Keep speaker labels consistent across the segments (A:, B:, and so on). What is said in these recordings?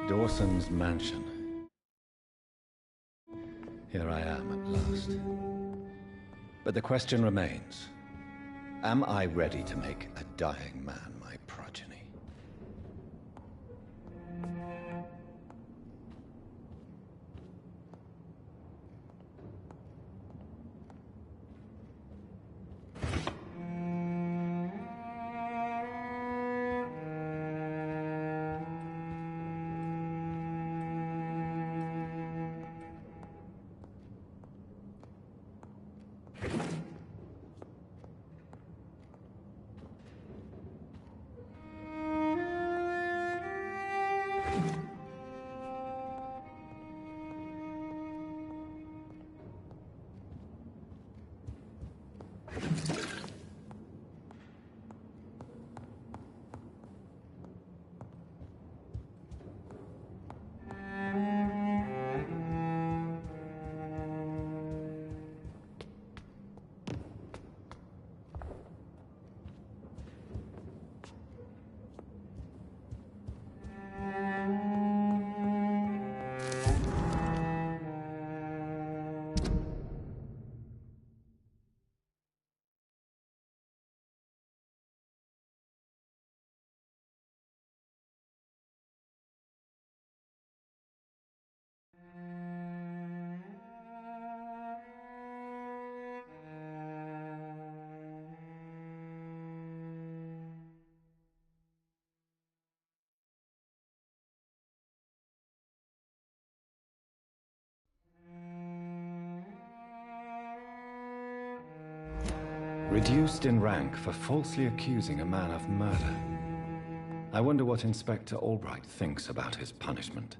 A: Dawson's mansion. Here I am at last. But the question remains, am I ready to make a dying man my progeny? Reduced in rank for falsely accusing a man of murder. I wonder what Inspector Albright thinks about his punishment.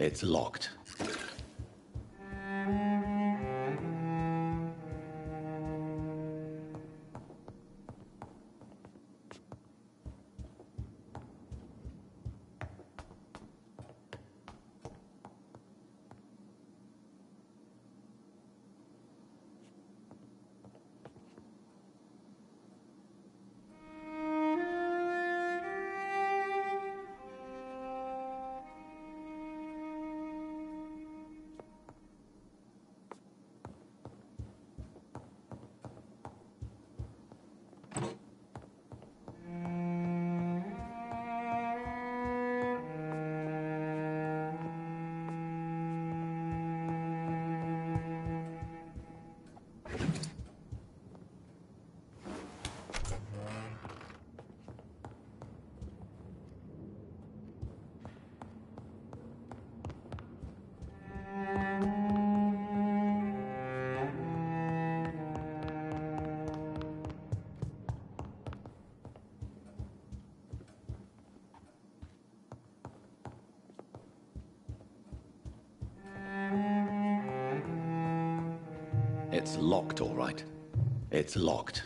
A: It's locked. It's locked, all right. It's locked.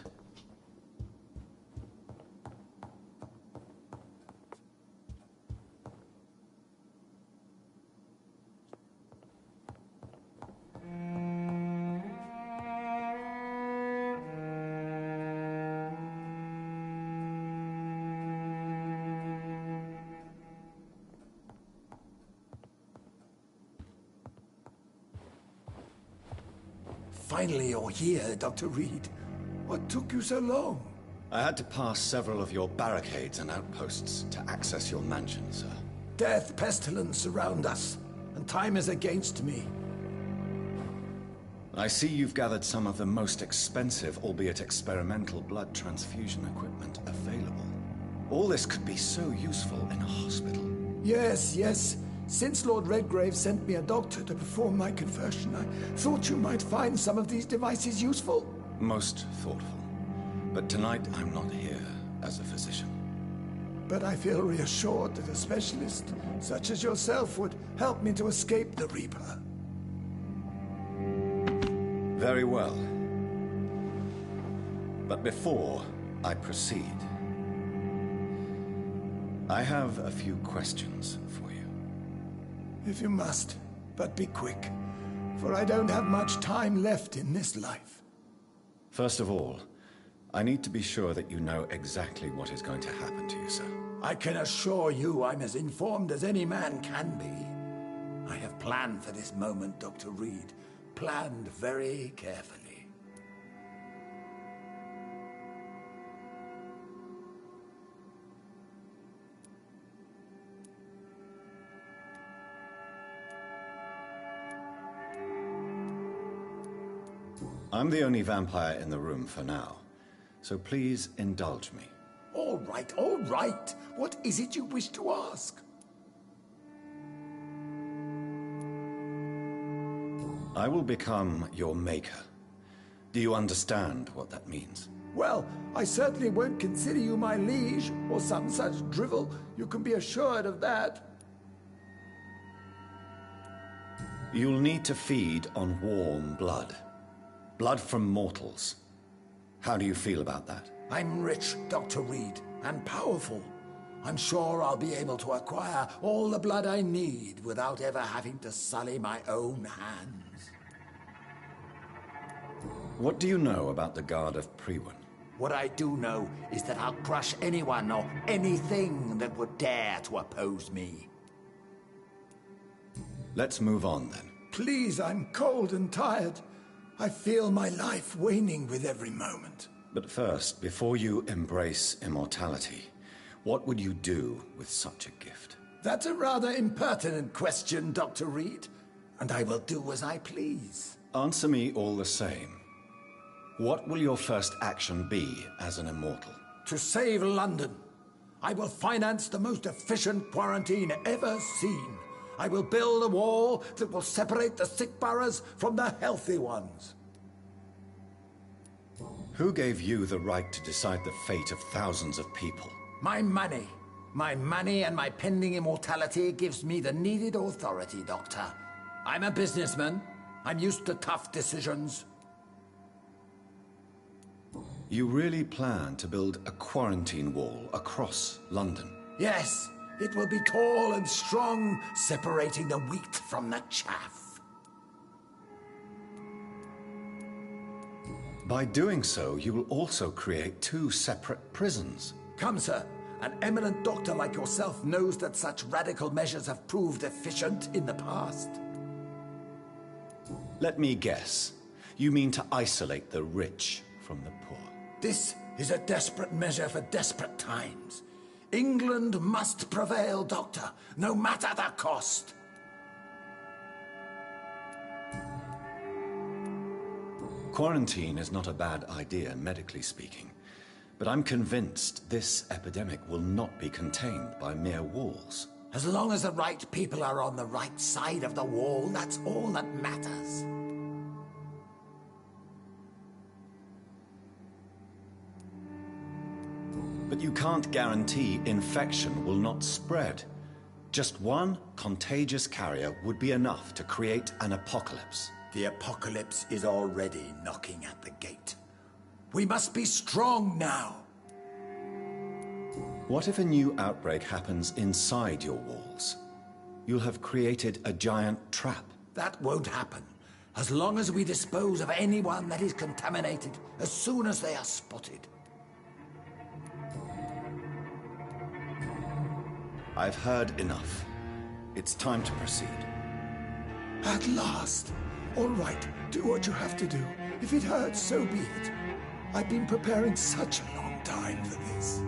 B: Finally you're here, Dr. Reed. What took you so long?
A: I had to pass several of your barricades and outposts to access your mansion, sir.
B: Death, pestilence surround us, and time is against me.
A: I see you've gathered some of the most expensive, albeit experimental, blood transfusion equipment available. All this could be so useful in a hospital.
B: Yes. Since Lord Redgrave sent me a doctor to perform my conversion, I thought you might find some of these devices useful.
A: Most thoughtful. But tonight I'm not here as a physician.
B: But I feel reassured that a specialist such as yourself would help me to escape the Reaper.
A: Very well. But before I proceed, I have a few questions for you.
B: If you must, but be quick, for I don't have much time left in this life.
A: First of all, I need to be sure that you know exactly what is going to happen to you, sir.
B: I can assure you I'm as informed as any man can be. I have planned for this moment, Dr. Reed. Planned very carefully.
A: I'm the only vampire in the room for now, so please indulge me.
B: All right. What is it you wish to ask?
A: I will become your maker. Do you understand what that means?
B: Well, I certainly won't consider you my liege, or some such drivel. You can be assured of that.
A: You'll need to feed on warm blood. Blood from mortals. How do you feel about that?
B: I'm rich, Dr. Reed, and powerful. I'm sure I'll be able to acquire all the blood I need without ever having to sully my own hands.
A: What do you know about the Guard of Priwen?
B: What I do know is that I'll crush anyone or anything that would dare to oppose me.
A: Let's move on then.
B: Please, I'm cold and tired. I feel my life waning with every moment.
A: But first, before you embrace immortality, what would you do with such a gift?
B: That's a rather impertinent question, Dr. Reed, and I will do as I please.
A: Answer me all the same. What will your first action be as an immortal?
B: To save London. I will finance the most efficient quarantine ever seen. I will build a wall that will separate the sick boroughs from the healthy ones.
A: Who gave you the right to decide the fate of thousands of people?
B: My money. My money and my pending immortality gives me the needed authority, Doctor. I'm a businessman. I'm used to tough decisions.
A: You really plan to build a quarantine wall across London?
B: Yes, it will be tall and strong, separating the wheat from the chaff.
A: By doing so, you will also create two separate prisons.
B: Come, sir. An eminent doctor like yourself knows that such radical measures have proved efficient in the past.
A: Let me guess. You mean to isolate the rich from the poor?
B: This is a desperate measure for desperate times. England must prevail, Doctor, no matter the cost.
A: Quarantine is not a bad idea, medically speaking. But I'm convinced this epidemic will not be contained by mere walls.
B: As long as the right people are on the right side of the wall, that's all that matters.
A: But you can't guarantee infection will not spread. Just one contagious carrier would be enough to create an apocalypse.
B: The apocalypse is already knocking at the gate. We must be strong now.
A: What if a new outbreak happens inside your walls? You'll have created a giant trap.
B: That won't happen. As long as we dispose of anyone that is contaminated as soon as they are spotted.
A: I've heard enough. It's time to proceed.
B: At last, All right, do what you have to do. If it hurts, so be it. I've been preparing such a long time for this.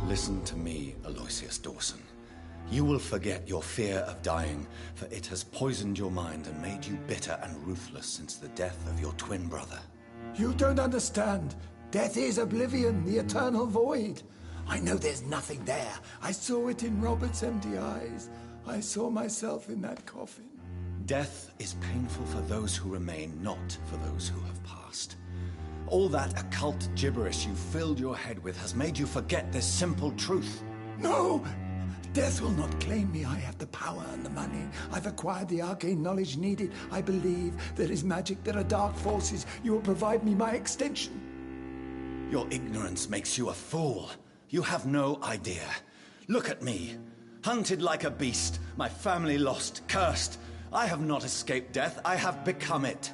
A: Listen to me, Aloysius Dawson. You will forget your fear of dying, for it has poisoned your mind and made you bitter and ruthless since the death of your twin brother.
B: You don't understand. Death is oblivion, the eternal void. I know there's nothing there. I saw it in Robert's empty eyes. I saw myself in that coffin.
A: Death is painful for those who remain, not for those who have passed. All that occult gibberish you filled your head with has made you forget this simple truth.
B: No! Death will not claim me. I have the power and the money. I've acquired the arcane knowledge needed. I believe there is magic, there are dark forces. You will provide me my extension.
A: Your ignorance makes you a fool. You have no idea. Look at me. Hunted like a beast, my family lost, cursed. I have not escaped death, I have become it.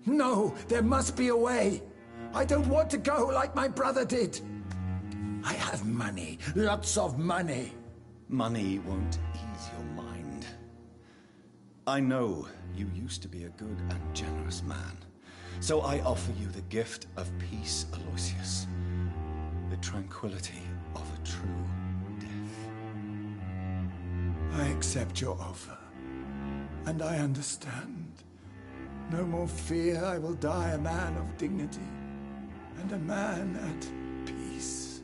B: No, there must be a way. I don't want to go like my brother did. I have money, lots of money.
A: Money won't ease your mind. I know you used to be a good and generous man, so I offer you the gift of peace, Aloysius. The tranquility of a true death.
B: I accept your offer, and I understand. No more fear, I will die a man of dignity, and a man at peace.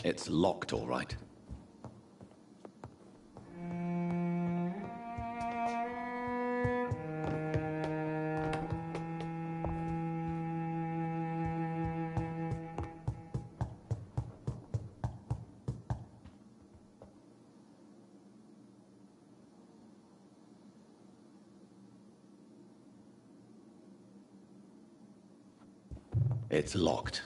A: It's locked, all right. It's locked.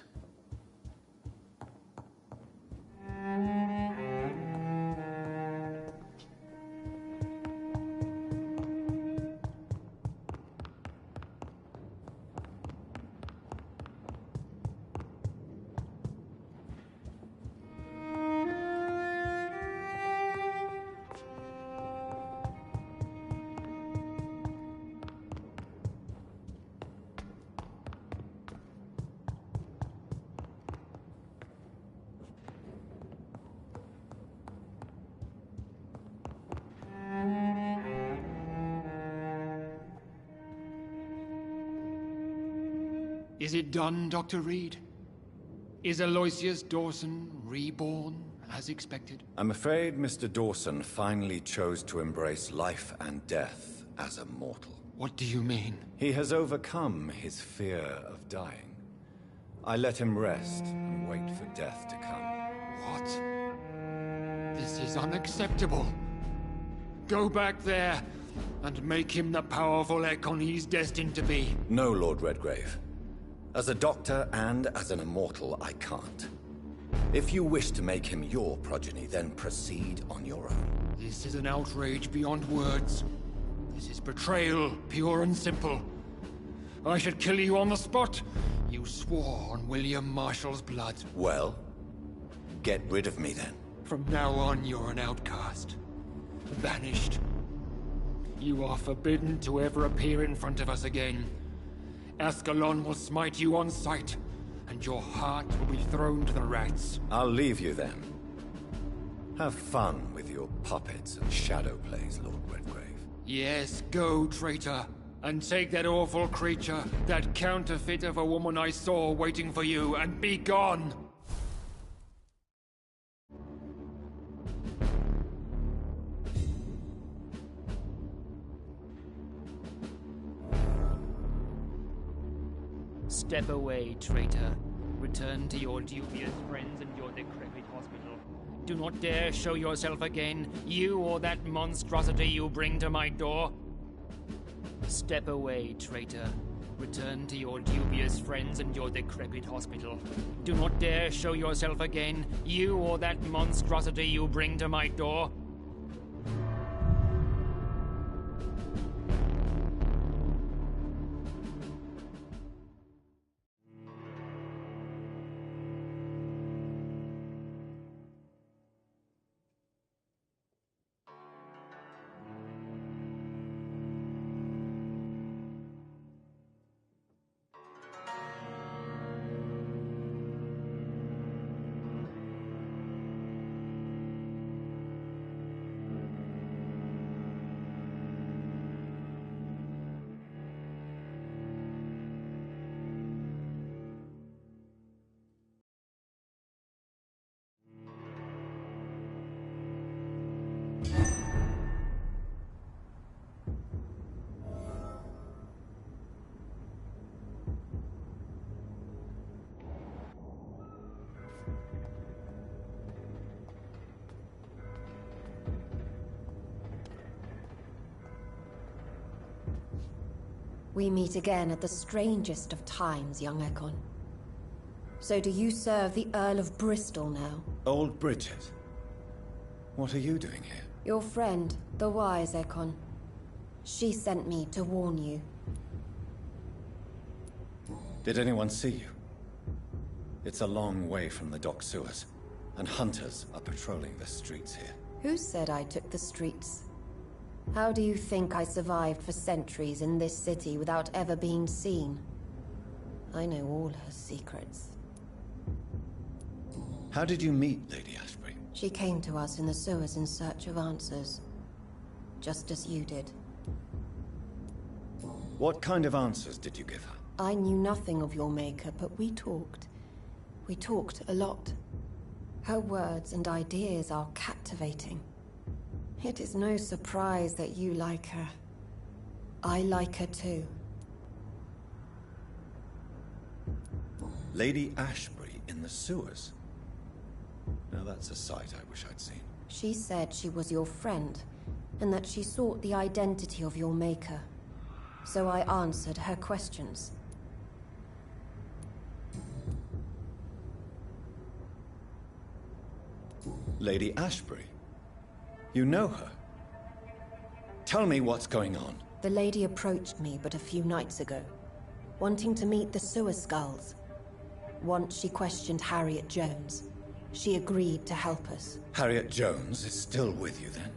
C: Is it done, Dr. Reed? Is Aloysius Dawson reborn, as expected?
A: I'm afraid Mr. Dawson finally chose to embrace life and death as a mortal.
C: What do you mean?
A: He has overcome his fear of dying. I let him rest and wait for death to come.
C: What? This is unacceptable. Go back there and make him the powerful Ekon he's destined to be.
A: No, Lord Redgrave. As a doctor and as an immortal, I can't. If you wish to make him your progeny, then proceed on your own.
C: This is an outrage beyond words. This is betrayal, pure and simple. I should kill you on the spot. You swore on William Marshall's blood.
A: Well, get rid of me then.
C: From now on, you're an outcast. Banished. You are forbidden to ever appear in front of us again. Ascalon will smite you on sight, and your heart will be thrown to the rats.
A: I'll leave you then. Have fun with your puppets and shadow plays, Lord Redgrave.
C: Yes, go, traitor, and take that awful creature, that counterfeit of a woman I saw waiting for you, and be gone!
D: Step away, traitor. Return to your dubious friends and your decrepit hospital. Do not dare show yourself again, you or that monstrosity you bring to my door. Step away, traitor. Return to your dubious friends and your decrepit hospital. Do not dare show yourself again, you or that monstrosity you bring to my door.
E: We meet again at the strangest of times, young Ekon. So do you serve the Earl of Bristol now?
A: Old Bridget. What are you doing here?
E: Your friend, the wise Ekon. She sent me to warn you.
A: Did anyone see you? It's a long way from the dock sewers, and hunters are patrolling the streets here.
E: Who said I took the streets? How do you think I survived for centuries in this city without ever being seen? I know all her secrets.
A: How did you meet Lady Ashbury?
E: She came to us in the sewers in search of answers. Just as you did.
A: What kind of answers did you give her?
E: I knew nothing of your maker, but we talked. We talked a lot. Her words and ideas are captivating. It is no surprise that you like her. I like her too.
A: Lady Ashbury in the sewers? Now that's a sight I wish I'd seen.
E: She said she was your friend, and that she sought the identity of your maker. So I answered her questions.
A: Lady Ashbury? You know her? Tell me what's going on.
E: The lady approached me but a few nights ago, wanting to meet the sewer skulls. Once she questioned Harriet Jones. She agreed to help us.
A: Harriet Jones is still with you then?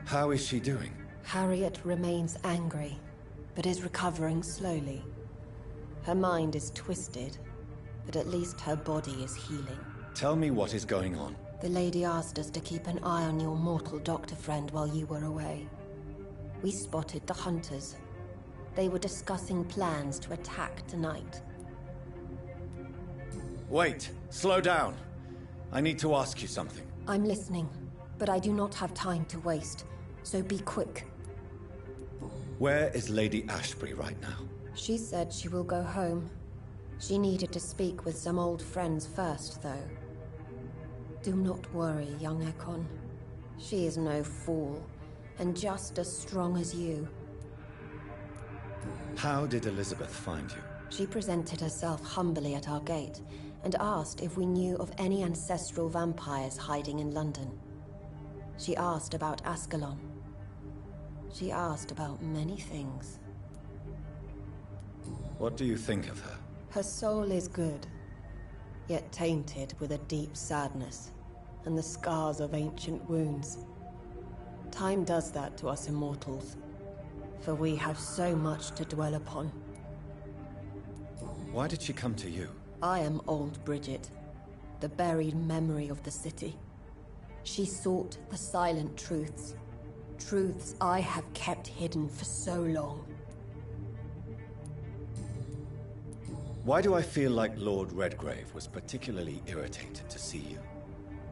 A: How is she doing?
E: Harriet remains angry, but is recovering slowly. Her mind is twisted, but at least her body is healing.
A: Tell me what is going on.
E: The lady asked us to keep an eye on your mortal doctor friend while you were away. We spotted the hunters. They were discussing plans to attack tonight.
A: Wait! Slow down! I need to ask you something.
E: I'm listening, but I do not have time to waste, so be quick.
A: Where is Lady Ashbury right now?
E: She said she will go home. She needed to speak with some old friends first, though. Do not worry, young Ekon. She is no fool, and just as strong as you.
A: How did Elizabeth find you?
E: She presented herself humbly at our gate, and asked if we knew of any ancestral vampires hiding in London. She asked about Ascalon. She asked about many things.
A: What do you think of her?
E: Her soul is good, yet tainted with a deep sadness, and the scars of ancient wounds. Time does that to us immortals, for we have so much to dwell upon.
A: Why did she come to you?
E: I am old Bridget, the buried memory of the city. She sought the silent truths. Truths I have kept hidden for so long.
A: Why do I feel like Lord Redgrave was particularly irritated to see you?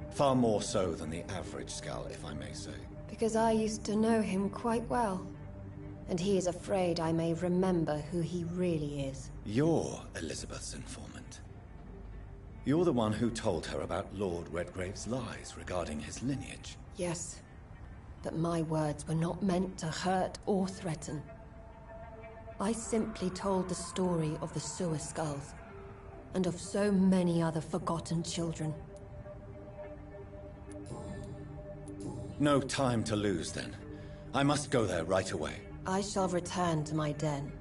A: Far more so than the average Skull, if I may say.
E: Because I used to know him quite well. And he is afraid I may remember who he really is.
A: You're Elizabeth's informant. You're the one who told her about Lord Redgrave's lies regarding his lineage.
E: Yes, but my words were not meant to hurt or threaten. I simply told the story of the sewer skulls, and of so many other forgotten children.
A: No time to lose, then. I must go there right away.
E: I shall return to my den.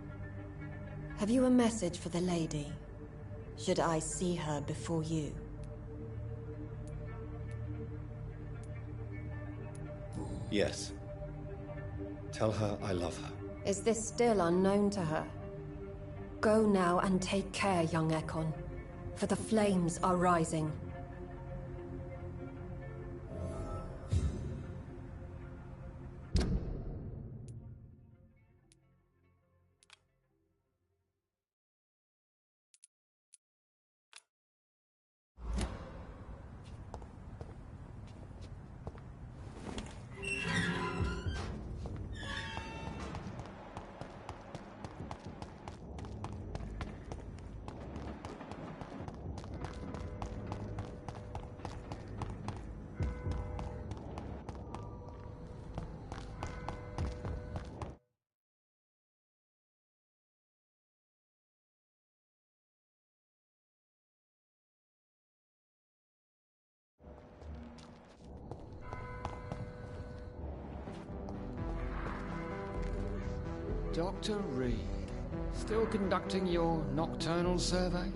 E: Have you a message for the lady? Should I see her before you?
A: Yes. Tell her I love her.
E: Is this still unknown to her? Go now and take care, young Ekon, for the flames are rising.
C: Dr. Reed, still conducting your nocturnal survey?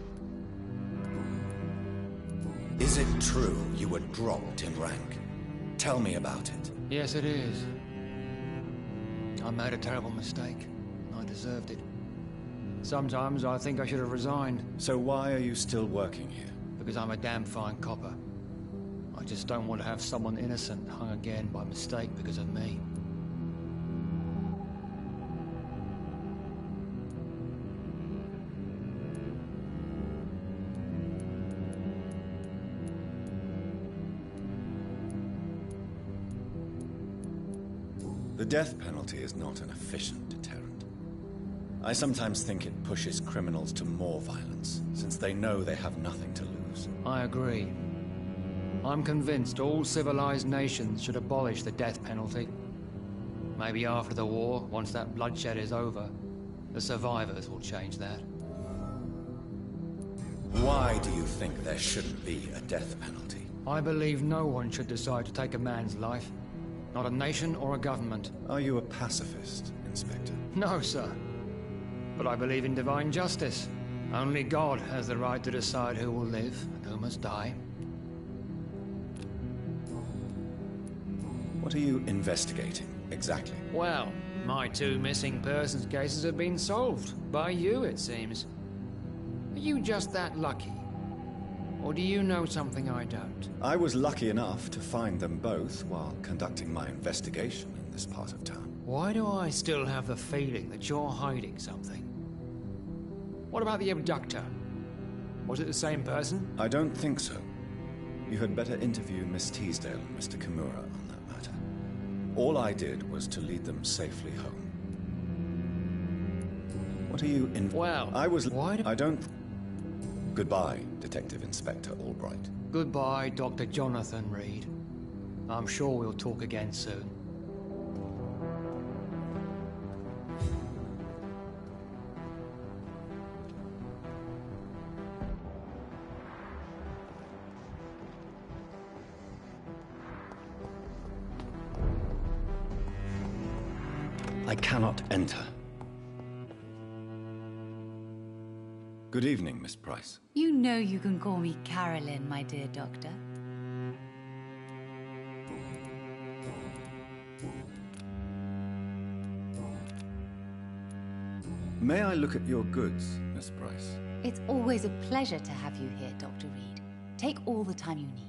A: Is it true you were dropped in rank? Tell me about it.
C: Yes, it is. I made a terrible mistake. I deserved it. Sometimes I think I should have resigned.
A: So why are you still working here?
C: Because I'm a damn fine copper. I just don't want to have someone innocent hung again by mistake because of me.
A: The death penalty is not an efficient deterrent. I sometimes think it pushes criminals to more violence, since they know they have nothing to lose.
C: I agree. I'm convinced all civilized nations should abolish the death penalty. Maybe after the war, once that bloodshed is over, the survivors will change that.
A: Why do you think there shouldn't be a death penalty?
C: I believe no one should decide to take a man's life. Not a nation or a government.
A: Are you a pacifist, Inspector?
C: No, sir. But I believe in divine justice. Only God has the right to decide who will live and who must die.
A: What are you investigating, exactly?
C: Well, my 2 missing persons cases have been solved. By you, it seems. Are you just that lucky? Or do you know something I don't?
A: I was lucky enough to find them both while conducting my investigation in this part of town.
C: Why do I still have the feeling that you're hiding something? What about the abductor? Was it the same person?
A: I don't think so. You had better interview Miss Teasdale and Mr. Kimura on that matter. All I did was to lead them safely home. What are you in...
C: Well,
A: I don't... Goodbye, Detective Inspector Albright.
C: Goodbye, Dr. Jonathan Reed. I'm sure we'll talk again soon.
A: I cannot enter. Good evening, Miss Price.
F: You know you can call me Carolyn, my dear doctor.
A: May I look at your goods, Miss Price?
F: It's always a pleasure to have you here, Dr. Reed. Take all the time you need.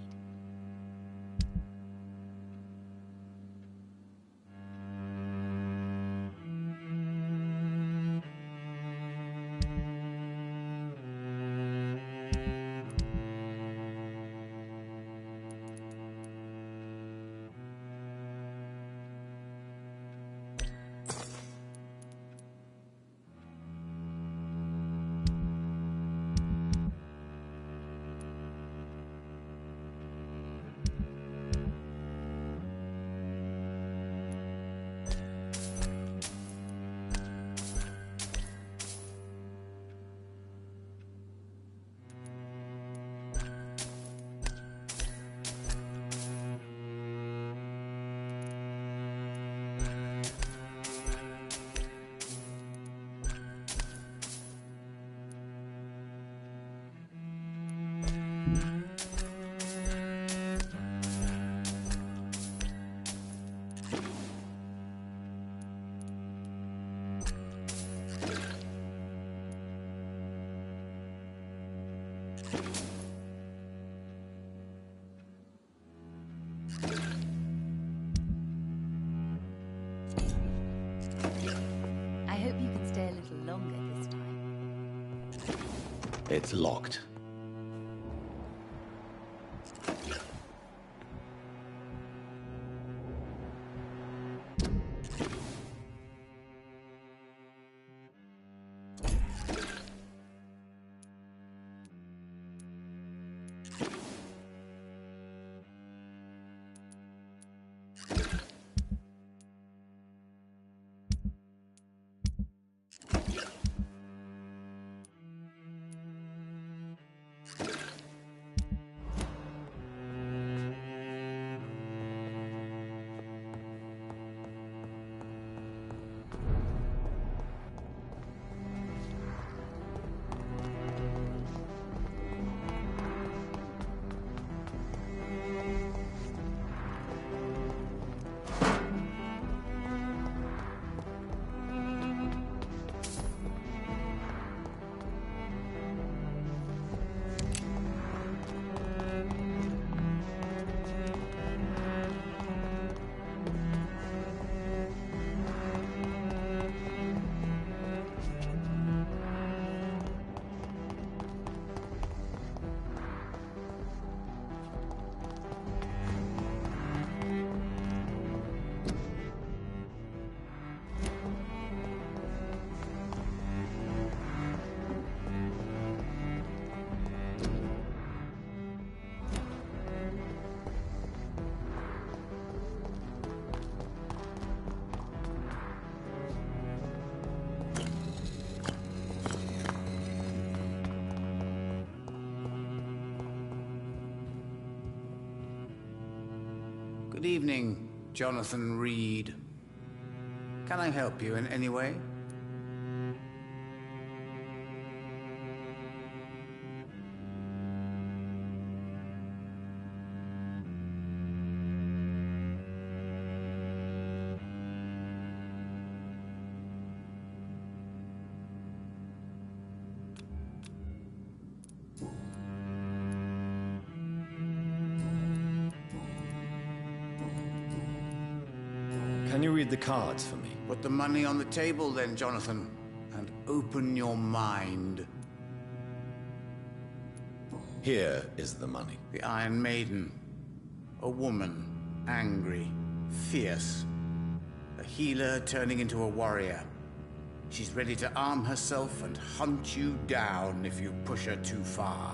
F: I hope you can stay a little longer this time.
A: It's locked.
G: Good evening, Jonathan Reed. Can I help you in any way?
A: Can you read the cards for me?
G: Put the money on the table then, Jonathan, and open your mind.
A: Here is the money.
G: The Iron Maiden. A woman, angry, fierce. A healer turning into a warrior. She's ready to arm herself and hunt you down if you push her too far.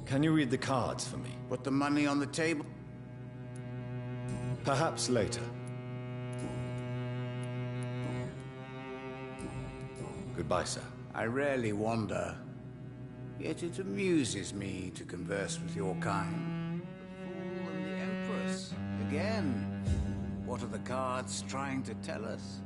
A: Can you read the cards for me?
G: Put the money on the table.
A: Perhaps later. Goodbye, sir.
G: I rarely wander, yet it amuses me to converse with your kind. The Fool and the Empress. Again. What are the cards trying to tell us?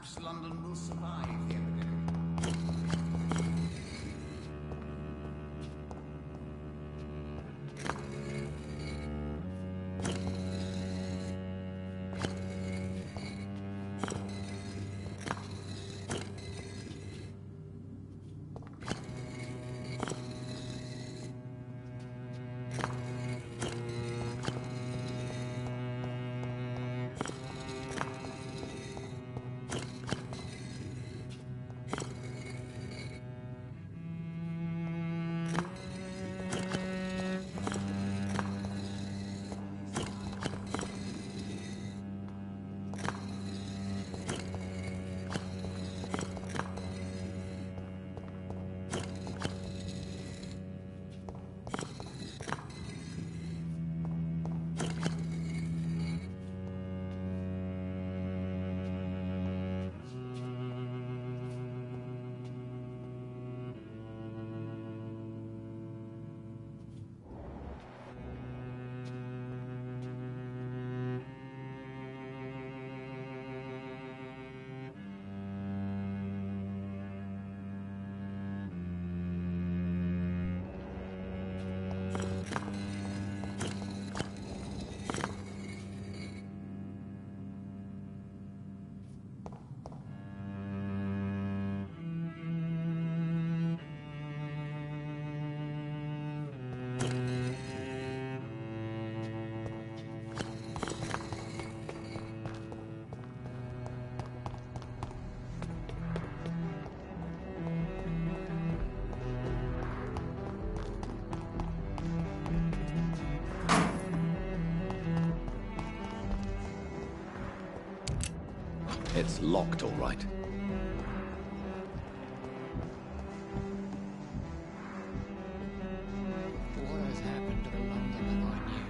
G: perhaps London will survive the epidemic.
A: It's locked, all right.
C: What has happened to the London that I knew?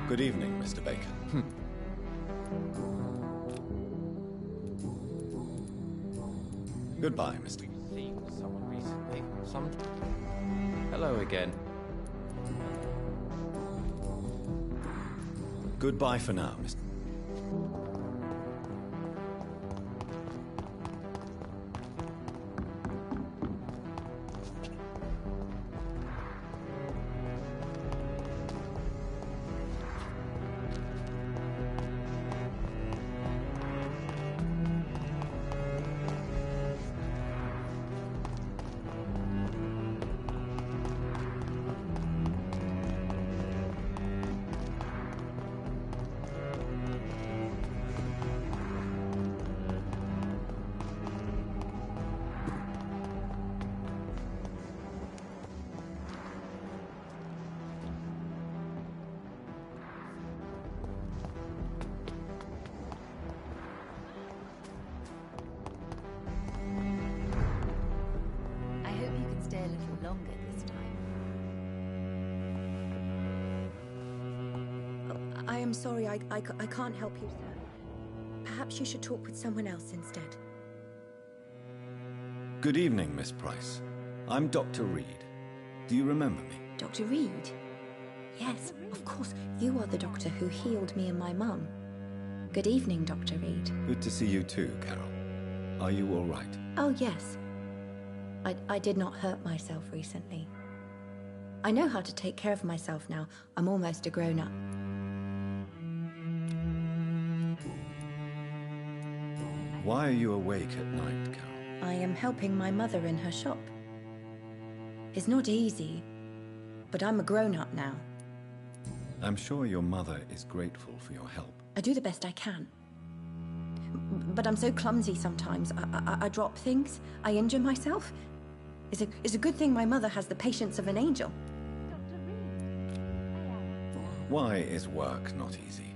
A: Good evening, Mr. Baker. Goodbye, Mr.
H: Seen someone recently. Hello again.
A: Goodbye for now, Mr.
F: I hope you can stay a little longer this time.
I: I am sorry, I can't help you, sir. Perhaps you should talk with someone else instead.
A: Good evening, Miss Price. I'm Dr. Reed. Do you remember me?
I: Dr. Reed? Yes, of course. You are the doctor who healed me and my mum. Good evening, Dr. Reed.
A: Good to see you too, Carol. Are you all right?
I: Oh, yes. I did not hurt myself recently. I know how to take care of myself now. I'm almost a grown-up.
A: Why are you awake at night, Carol?
I: I am helping my mother in her shop. It's not easy, but I'm a grown-up now.
A: I'm sure your mother is grateful for your help.
I: I do the best I can. But I'm so clumsy sometimes. I drop things. I injure myself. It's a good thing my mother has the patience of an angel.
A: Why is work not easy?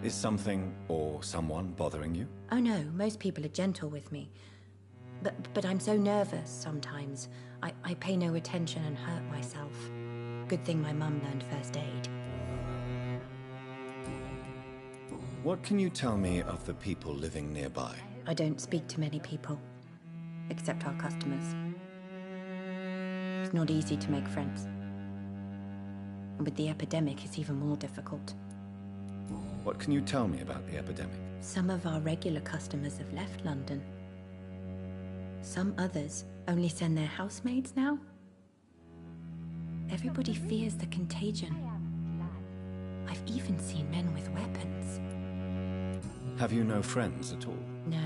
A: Is something or someone bothering you?
I: Oh no, most people are gentle with me. But I'm so nervous sometimes. I pay no attention and hurt myself. Good thing my mum learned first aid.
A: What can you tell me of the people living nearby?
I: I don't speak to many people, except our customers. It's not easy to make friends. And with the epidemic, it's even more difficult.
A: What can you tell me about the epidemic?
I: Some of our regular customers have left London. Some others only send their housemaids now. Everybody fears the contagion. I've even seen men with weapons.
A: Have you no friends at all?
I: No.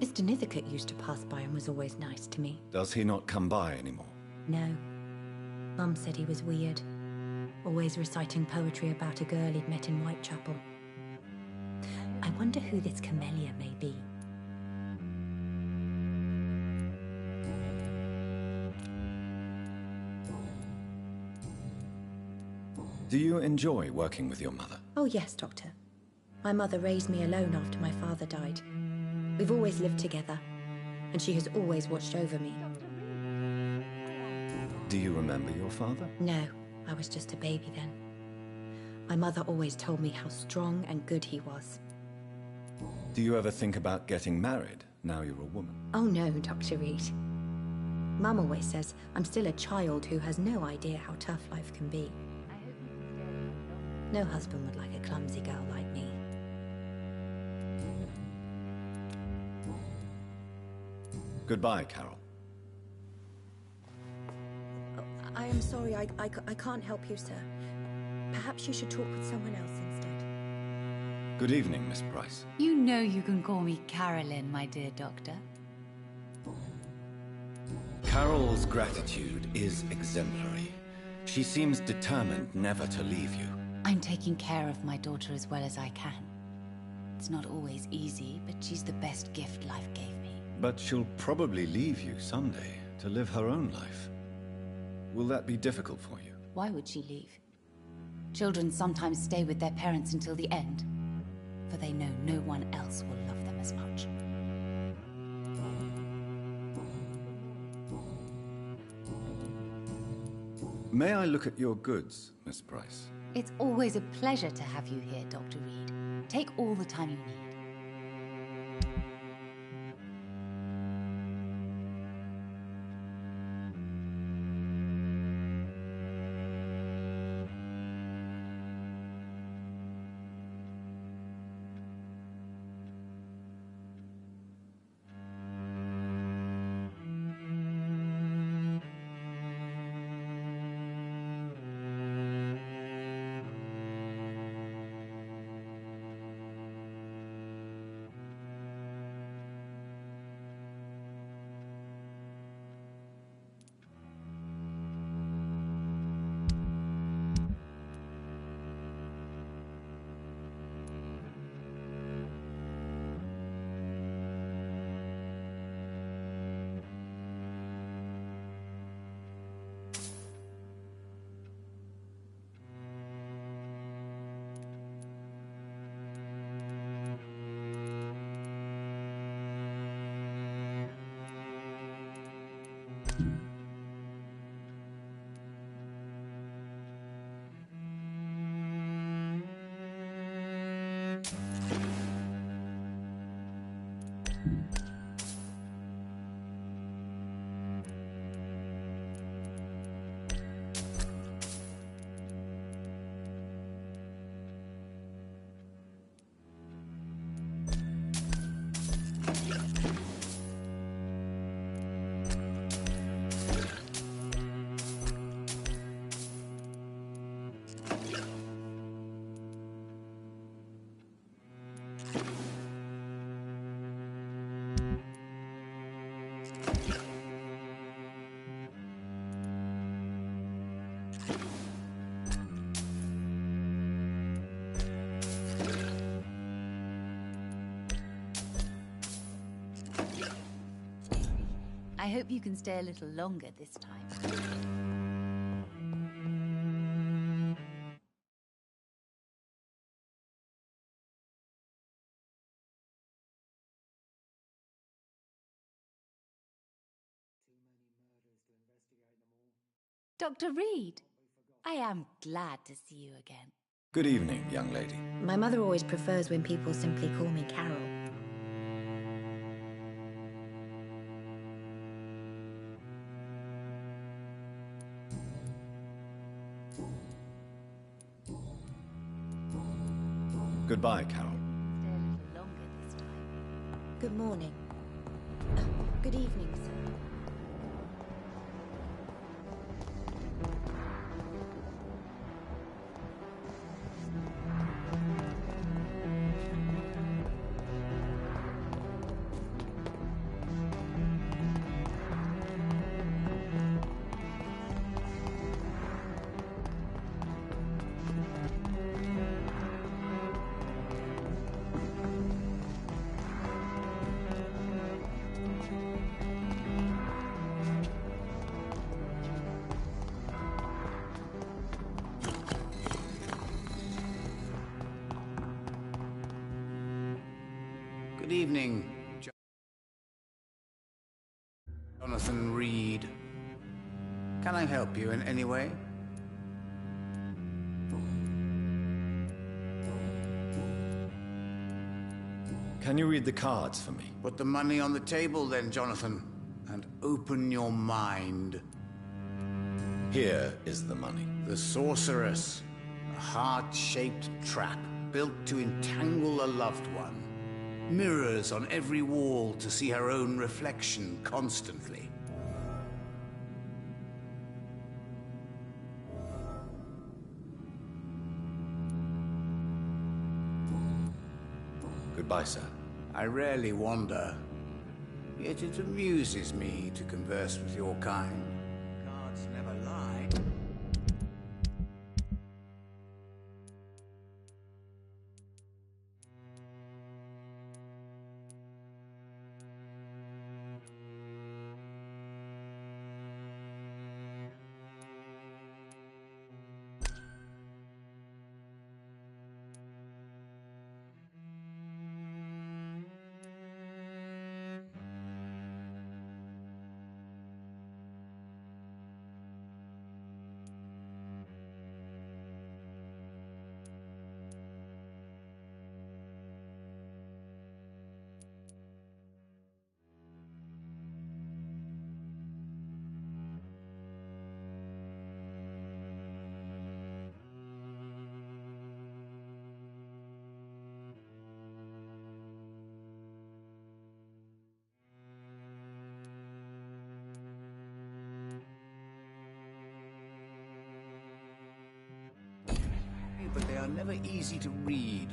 I: Mr. Nithercote used to pass by and was always nice to me.
A: Does he not come by anymore?
I: No. Mum said he was weird. Always reciting poetry about a girl he'd met in Whitechapel. I wonder who this Camellia may be.
A: Do you enjoy working with your mother?
I: Oh yes, Doctor. My mother raised me alone after my father died. We've always lived together, and she has always watched over me.
A: Do you remember your father?
I: No, I was just a baby then. My mother always told me how strong and good he was.
A: Do you ever think about getting married, now you're a woman?
I: Oh no, Dr. Reed. Mum always says I'm still a child who has no idea how tough life can be. No husband would like a clumsy girl like me.
A: Goodbye, Carol.
I: Oh, I am sorry, I can't help you, sir. Perhaps you should talk with someone else instead.
A: Good evening, Miss Price.
F: You know you can call me Carolyn, my dear doctor.
A: Carol's gratitude is exemplary. She seems determined never to leave you.
F: I'm taking care of my daughter as well as I can. It's not always easy, but she's the best gift life gave me.
A: But she'll probably leave you someday to live her own life. Will that be difficult for you?
F: Why would she leave? Children sometimes stay with their parents until the end, for they know no one else will love them as much.
A: May I look at your goods, Miss Price?
F: It's always a pleasure to have you here, Dr. Reed. Take all the time you need. I hope you can stay a little longer this time. Dr. Reed, I am glad to see you again.
A: Good evening, young lady.
I: My mother always prefers when people simply call me Carol.
A: Goodbye, Carol.
F: Stay a little longer this time.
I: Good morning. Good evening, sir.
G: Good evening, Jonathan Reed. Can I help you in any way?
A: Can you read the cards for me?
G: Put the money on the table then, Jonathan, and open your mind.
A: Here is the money.
G: The Sorceress, a heart-shaped trap built to entangle a loved one. Mirrors on every wall to see her own reflection constantly.
A: Goodbye, sir.
G: I rarely wander, yet it amuses me to converse with your kind. Cards never lie. But they are never easy to read.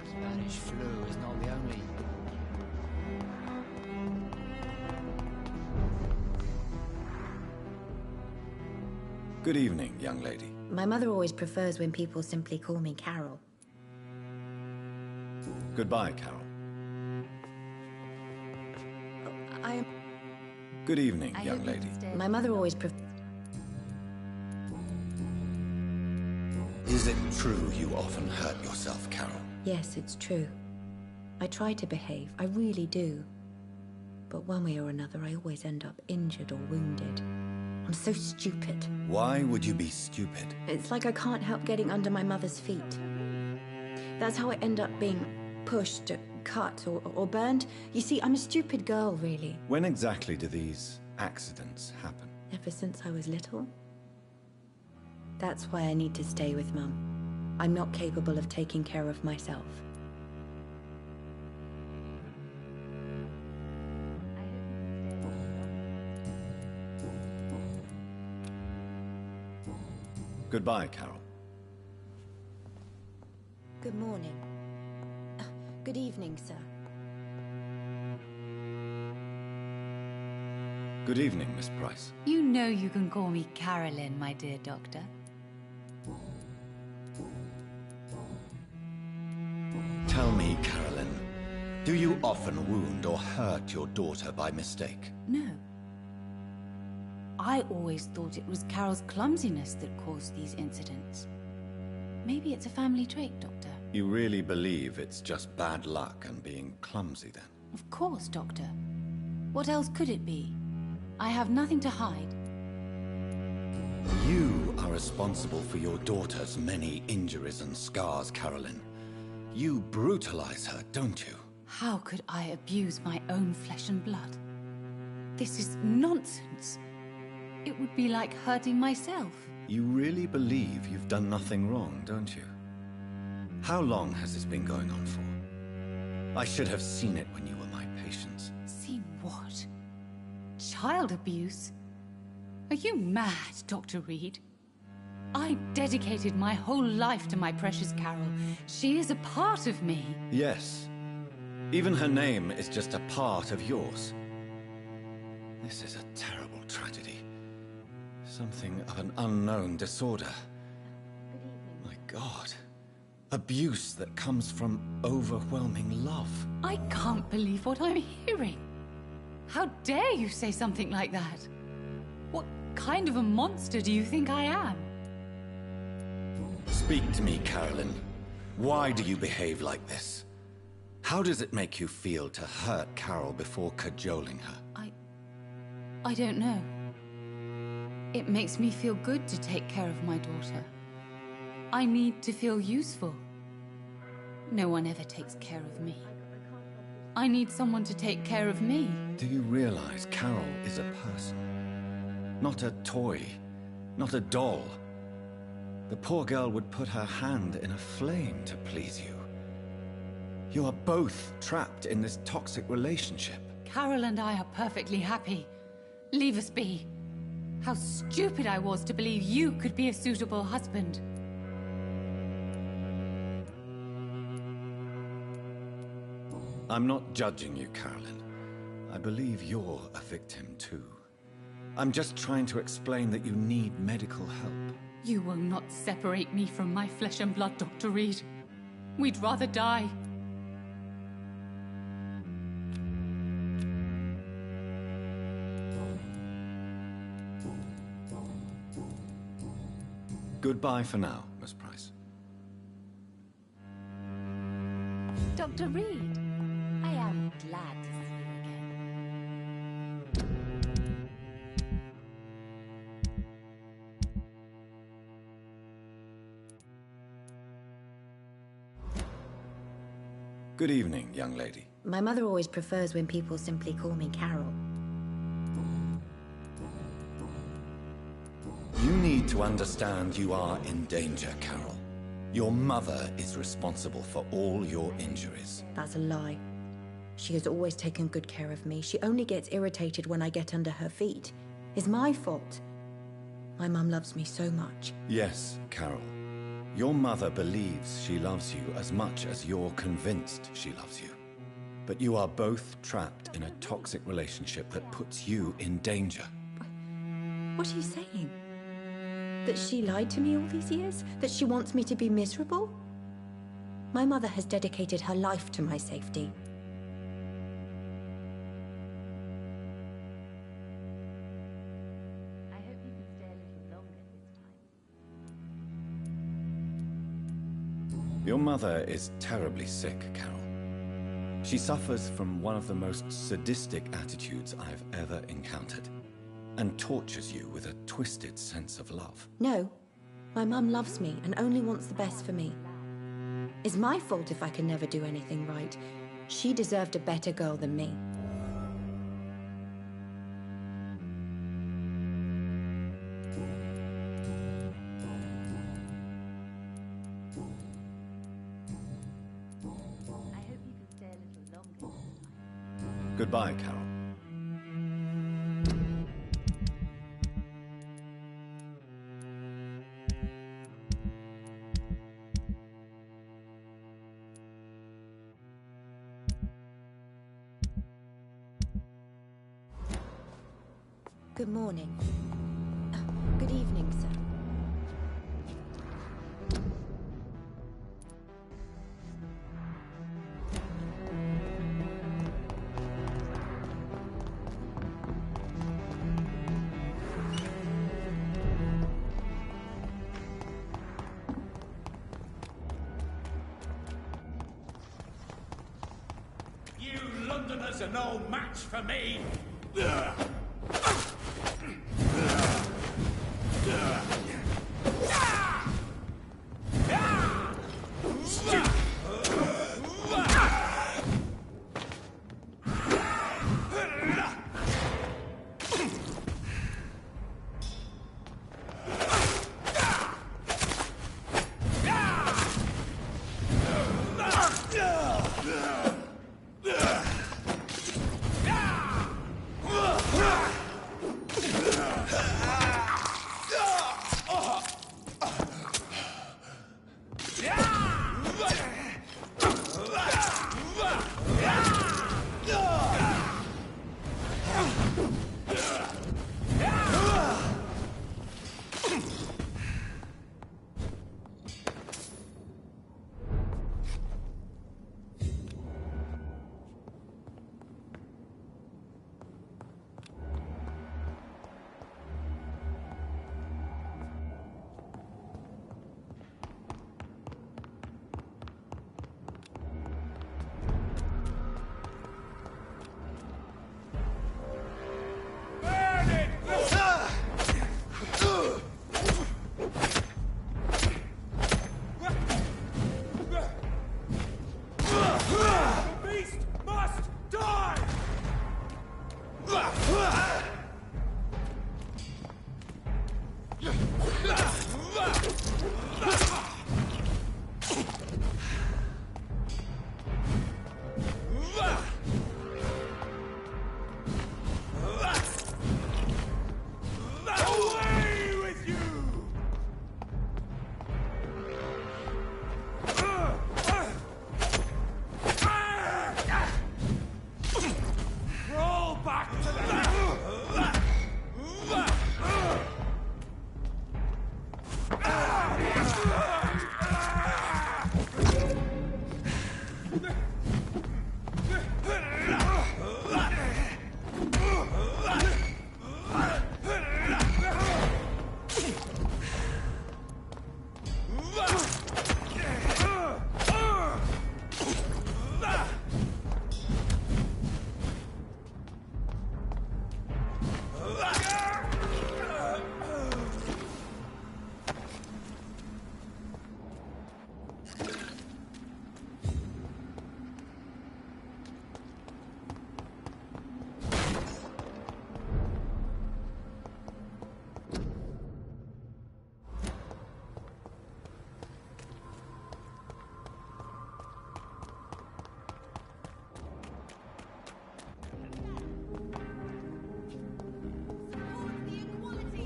C: Spanish flu is not the only...
A: Good evening, young lady.
I: My mother always prefers when people simply call me Carol.
A: Goodbye, Carol.
I: I am...
A: Good evening,
F: I
A: young
F: hope you
A: lady.
F: can stay
I: My mother always prefers...
A: Is it true you often hurt yourself, Carol?
I: Yes, it's true. I try to behave, I really do. But one way or another, I always end up injured or wounded. I'm so stupid.
A: Why would you be stupid?
I: It's like I can't help getting under my mother's feet. That's how I end up being pushed, cut, or burned. You see, I'm a stupid girl, really.
A: When exactly do these accidents happen?
I: Ever since I was little. That's why I need to stay with Mum. I'm not capable of taking care of myself.
A: Goodbye, Carol.
I: Good morning. Good evening, sir.
A: Good evening, Miss Price.
F: You know you can call me Carolyn, my dear doctor.
A: Tell me, Carolyn, do you often wound or hurt your daughter by mistake?
F: No. I always thought it was Carol's clumsiness that caused these incidents. Maybe it's a family trait, Doctor.
A: You really believe it's just bad luck and being clumsy, then?
F: Of course, Doctor. What else could it be? I have nothing to hide.
A: You are responsible for your daughter's many injuries and scars, Carolyn. You brutalize her, don't you?
F: How could I abuse my own flesh and blood? This is nonsense. It would be like hurting myself.
A: You really believe you've done nothing wrong, don't you? How long has this been going on for? I should have seen it when you were my patients.
F: Seen what? Child abuse? Are you mad, Dr. Reed? I dedicated my whole life to my precious Carol. She is a part of me.
A: Yes. Even her name is just a part of yours. This is a terrible tragedy. Something of an unknown disorder. My God. Abuse that comes from overwhelming love.
F: I can't believe what I'm hearing. How dare you say something like that? What kind of a monster do you think I am?
A: Speak to me, Carolyn. Why do you behave like this? How does it make you feel to hurt Carol before cajoling her?
F: I don't know. It makes me feel good to take care of my daughter. I need to feel useful. No one ever takes care of me. I need someone to take care of me.
A: Do you realize Carol is a person? Not a toy. Not a doll. The poor girl would put her hand in a flame to please you. You are both trapped in this toxic relationship.
F: Carol and I are perfectly happy. Leave us be. How stupid I was to believe you could be a suitable husband.
A: I'm not judging you, Carolyn. I believe you're a victim too. I'm just trying to explain that you need medical help.
F: You will not separate me from my flesh and blood, Dr. Reed. We'd rather die.
A: Goodbye for now, Miss Price.
F: Dr. Reed, I am glad to see you again.
A: Good evening, young lady.
I: My mother always prefers when people simply call me Carol.
A: You need to understand you are in danger, Carol. Your mother is responsible for all your injuries.
I: That's a lie. She has always taken good care of me. She only gets irritated when I get under her feet. It's my fault. My mum loves me so much.
A: Yes, Carol. Your mother believes she loves you as much as you're convinced she loves you. But you are both trapped in a toxic relationship that puts you in danger.
I: What are you saying? That she lied to me all these years? That she wants me to be miserable? My mother has dedicated her life to my safety.
F: I hope you can stay a little longer this time.
A: Your mother is terribly sick, Carol. She suffers from one of the most sadistic attitudes I've ever encountered, and tortures you with a twisted sense of love.
I: No. My mum loves me and only wants the best for me. It's my fault if I can never do anything right. She deserved a better girl than me.
F: I hope you can stay a little longer this time.
A: Goodbye, Carol.
I: Good morning. Good evening, sir.
J: You Londoners are no match for me!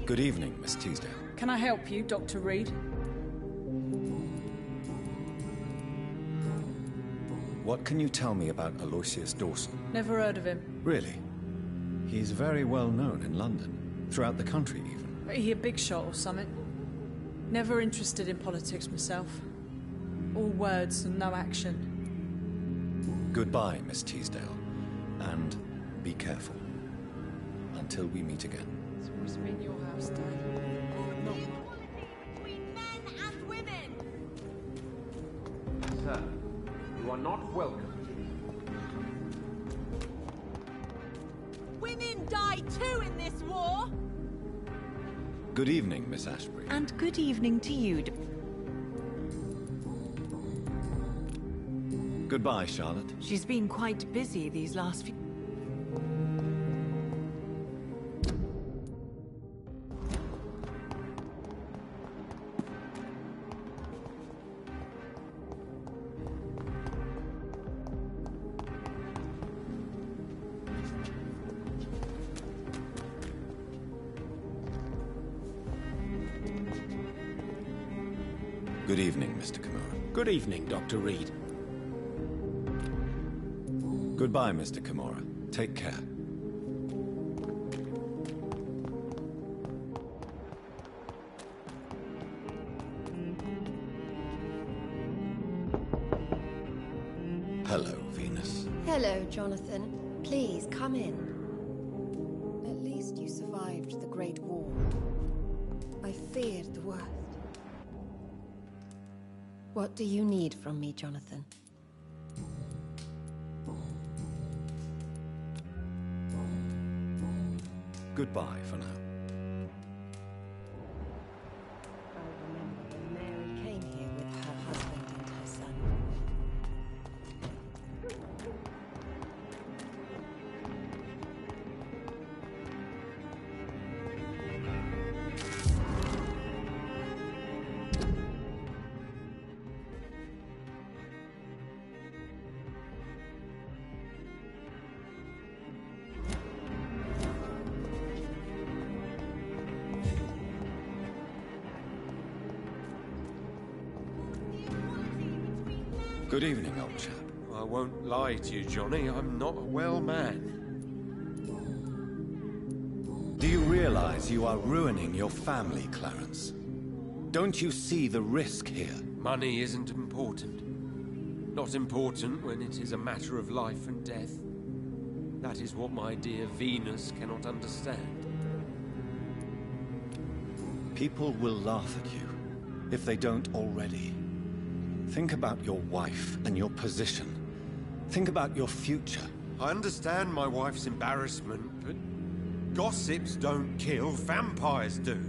A: Good evening, Miss Teasdale.
K: Can I help you, Dr. Reed?
A: What can you tell me about Aloysius Dawson?
K: Never heard of him.
A: Really? He's very well known in London, throughout the country even.
K: He a big shot or something? Never interested in politics myself. All words and no action.
A: Goodbye, Miss Teasdale. And be careful. Until we meet again.
K: It's always been your house, Dad. No.
L: Between men and women!
M: Sir, you are not welcome.
L: Women die too in this war!
A: Good evening, Miss Ashbury.
N: And good evening to you.
A: Goodbye, Charlotte.
N: She's been quite busy these last few...
A: Good evening, Mr. Kimura.
J: Good evening, Dr. Reed.
A: Goodbye, Mr. Kimura. Take care. Hello, Venus.
E: Hello, Jonathan. Please, come in. At least you survived the Great War. I feared the worst. What do you need from me, Jonathan?
A: Goodbye for now.
E: I remember when Mary came here with her husband and her son.
A: Good evening, old chap.
O: I won't lie to you, Johnny. I'm not a well man.
A: Do you realize you are ruining your family, Clarence? Don't you see the risk here?
O: Money isn't important. Not important when it is a matter of life and death. That is what my dear Venus cannot understand.
A: People will laugh at you, if they don't already. Think about your wife and your position. Think about your future.
O: I understand my wife's embarrassment, but gossips don't kill, vampires do.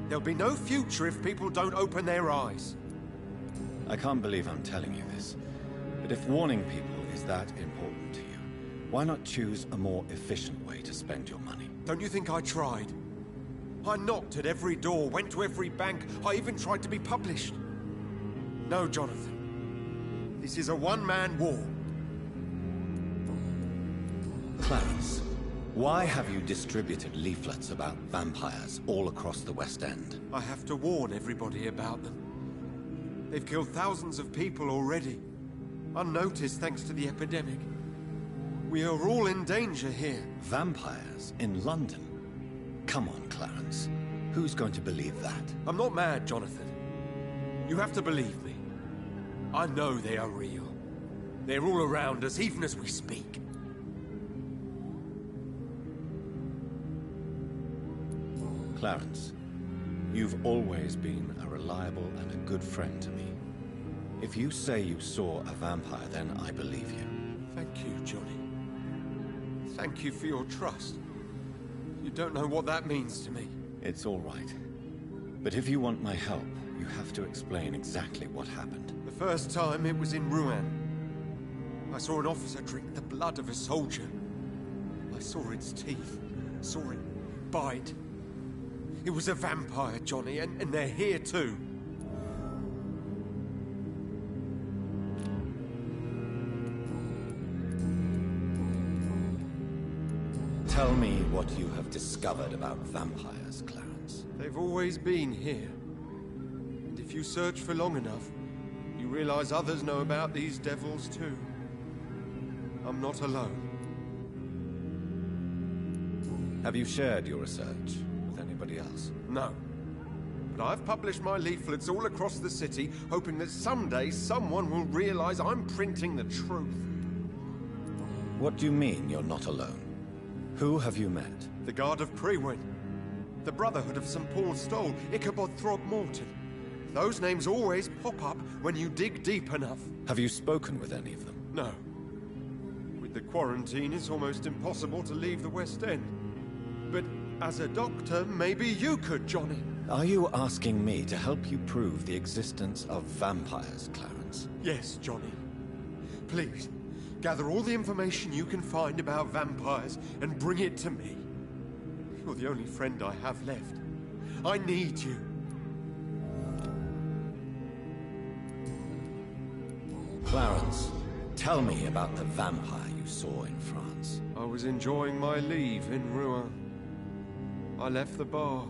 O: There'll be no future if people don't open their eyes.
A: I can't believe I'm telling you this, but if warning people is that important to you, why not choose a more efficient way to spend your money?
O: Don't you think I tried? I knocked at every door, went to every bank, I even tried to be published. No, Jonathan. This is a one-man war.
A: Clarence, why have you distributed leaflets about vampires all across the West End?
O: I have to warn everybody about them. They've killed thousands of people already, unnoticed thanks to the epidemic. We are all in danger here.
A: Vampires in London? Come on, Clarence. Who's going to believe that?
O: I'm not mad, Jonathan. You have to believe me. I know they are real. They're all around us, even as we speak.
A: Clarence, you've always been a reliable and a good friend to me. If you say you saw a vampire, then I believe you.
O: Thank you, Johnny. Thank you for your trust. You don't know what that means to me.
A: It's all right. But if you want my help, you have to explain exactly what happened.
O: The first time it was in Rouen. I saw an officer drink the blood of a soldier. I saw its teeth, saw it bite. It was a vampire, Johnny, and they're here too.
A: Tell me what you have discovered about vampires, Clarence.
O: They've always been here. And if you search for long enough, you realize others know about these devils too. I'm not alone.
A: Have you shared your research with anybody else?
O: No. But I've published my leaflets all across the city, hoping that someday someone will realize I'm printing the truth.
A: What do you mean you're not alone? Who have you met?
O: The Guard of Prewin, the Brotherhood of St. Paul Stole, Ichabod Throgmorton. Those names always pop up when you dig deep enough.
A: Have you spoken with any of them?
O: No. With the quarantine, it's almost impossible to leave the West End. But as a doctor, maybe you could, Johnny.
A: Are you asking me to help you prove the existence of vampires, Clarence?
O: Yes, Johnny. Please, gather all the information you can find about vampires and bring it to me. You're the only friend I have left. I need you.
A: Clarence, tell me about the vampire you saw in France.
O: I was enjoying my leave in Rouen. I left the bar,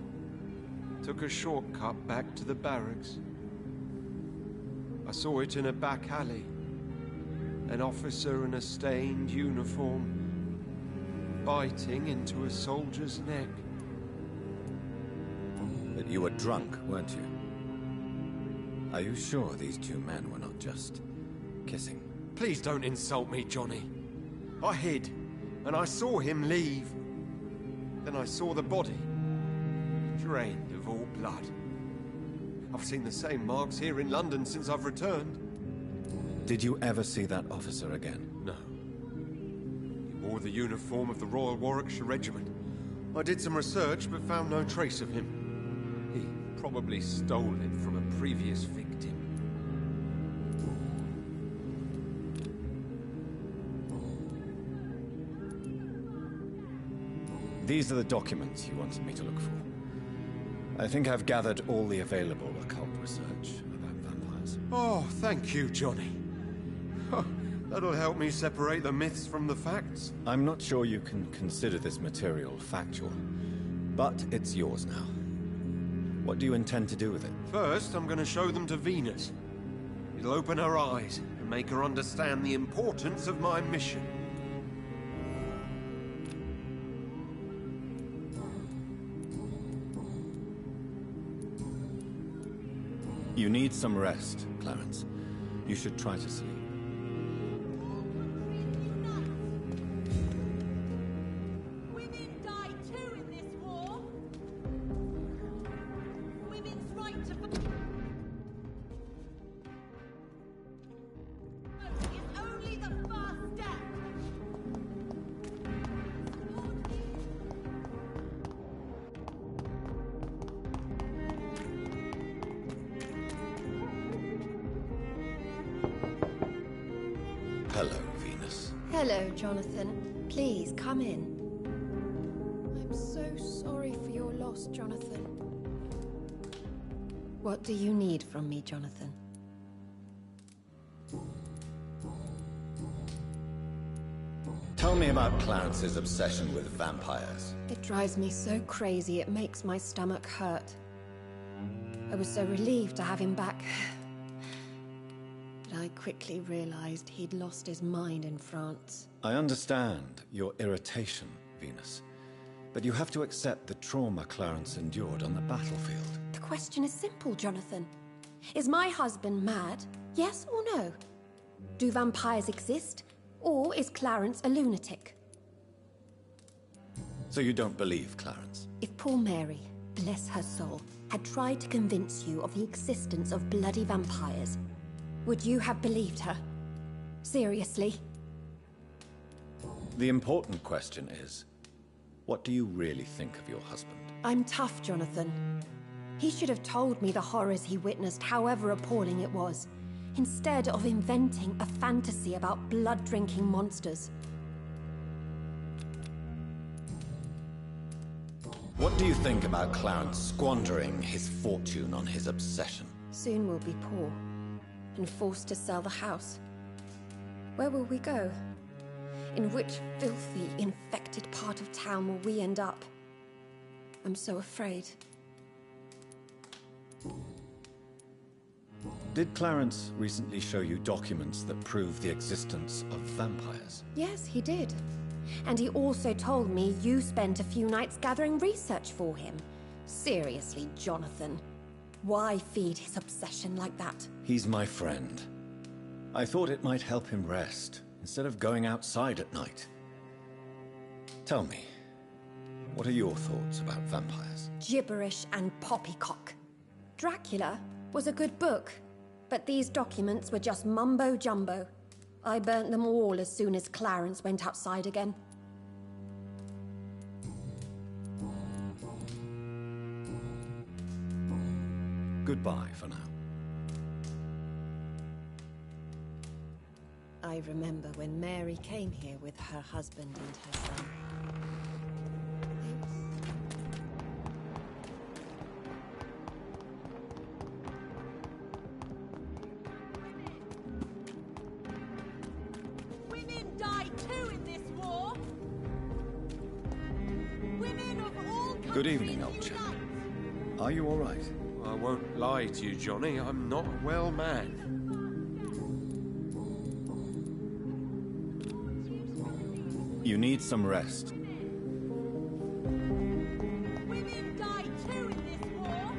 O: took a shortcut back to the barracks. I saw it in a back alley. An officer in a stained uniform, biting into a soldier's neck.
A: But you were drunk, weren't you? Are you sure these two men were not just kissing?
O: Please don't insult me, Johnny. I hid, and I saw him leave. Then I saw the body, drained of all blood. I've seen the same marks here in London since I've returned.
A: Did you ever see that officer again?
O: No. He wore the uniform of the Royal Warwickshire Regiment. I did some research, but found no trace of him. He probably stole it from a previous victim.
A: These are the documents you wanted me to look for. I think I've gathered all the available occult research about vampires.
O: Oh, thank you, Johnny. That'll help me separate the myths from the facts.
A: I'm not sure you can consider this material factual, but it's yours now. What do you intend to do with it?
O: First, I'm going to show them to Venus. It'll open her eyes and make her understand the importance of my mission.
A: You need some rest, Clarence. You should try to sleep.
L: Women die too in this war. Women's right to vote is only the first step.
A: Hello, Venus.
E: Hello, Jonathan. Please, come in. I'm so sorry for your loss, Jonathan. What do you need from me, Jonathan?
A: Tell me about Clarence's obsession with vampires.
E: It drives me so crazy it makes my stomach hurt. I was so relieved to have him back. But I quickly realized he'd lost his mind in France.
A: I understand your irritation, Venus. But you have to accept the trauma Clarence endured on the battlefield.
E: The question is simple, Jonathan. Is my husband mad? Yes or no? Do vampires exist? Or is Clarence a lunatic?
A: So you don't believe Clarence?
E: If poor Mary, bless her soul, had tried to convince you of the existence of bloody vampires, would you have believed her? Seriously?
A: The important question is, what do you really think of your husband?
E: I'm tough, Jonathan. He should have told me the horrors he witnessed, however appalling it was, instead of inventing a fantasy about blood-drinking monsters.
A: What do you think about Clarence squandering his fortune on his obsession?
E: Soon we'll be poor, and forced to sell the house. Where will we go? In which filthy, infected part of town will we end up? I'm so afraid.
A: Did Clarence recently show you documents that prove the existence of vampires?
E: Yes, he did. And he also told me you spent a few nights gathering research for him. Seriously, Jonathan. Why feed his obsession like that?
A: He's my friend. I thought it might help him rest, instead of going outside at night. Tell me, what are your thoughts about vampires?
E: Gibberish and poppycock. Dracula was a good book, but these documents were just mumbo-jumbo. I burnt them all as soon as Clarence went outside again.
A: Goodbye for now.
E: I remember when Mary came here with her husband and her son.
L: Women die too in this war. Women of all countries.
A: Good evening, old chap. Are you all right?
O: I won't lie to you, Johnny. I'm not a well man.
A: You need some rest.
L: Women die too in this war.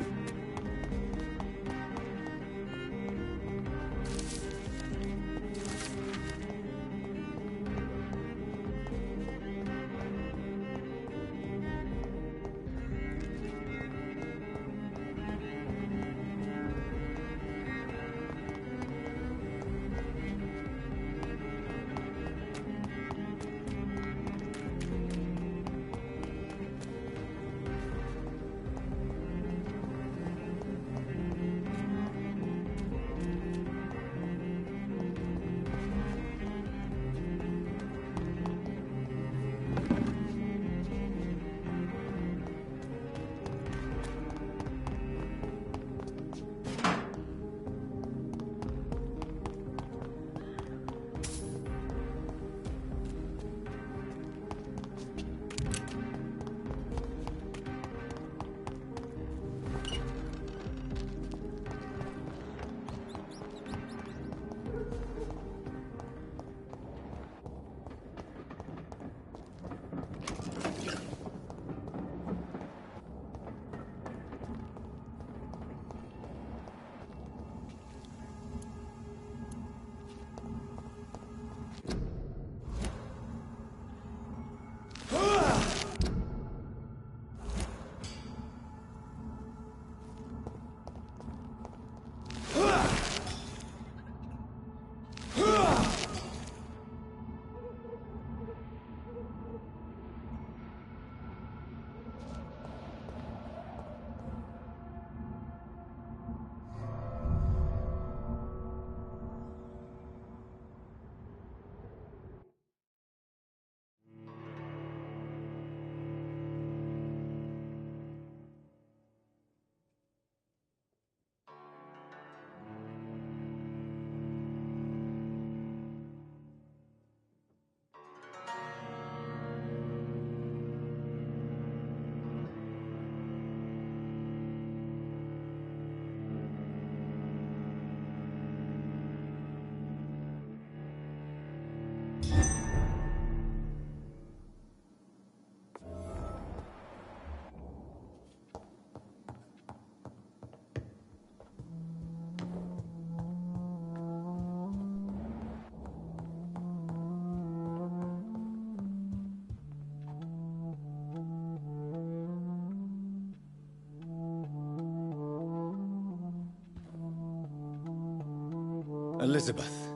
A: Elizabeth.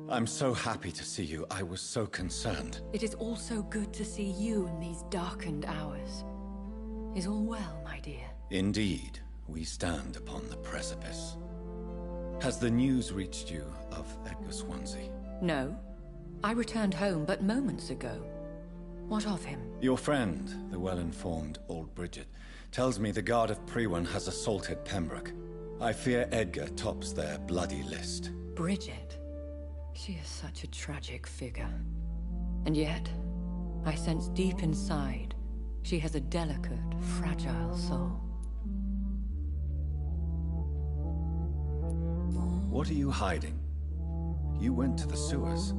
A: I'm so happy to see you. I was so concerned.
P: It is also good to see you in these darkened hours. Is all well, my dear?
A: Indeed, we stand upon the precipice. Has the news reached you of Edgar Swansea?
P: No. I returned home but moments ago. What of him?
A: Your friend, the well-informed old Bridget, tells me the Guard of Priwen has assaulted Pembroke. I fear Edgar tops their bloody list.
P: Bridget? She is such a tragic figure. And yet, I sense deep inside, she has a delicate, fragile soul.
A: What are you hiding? You went to the sewers.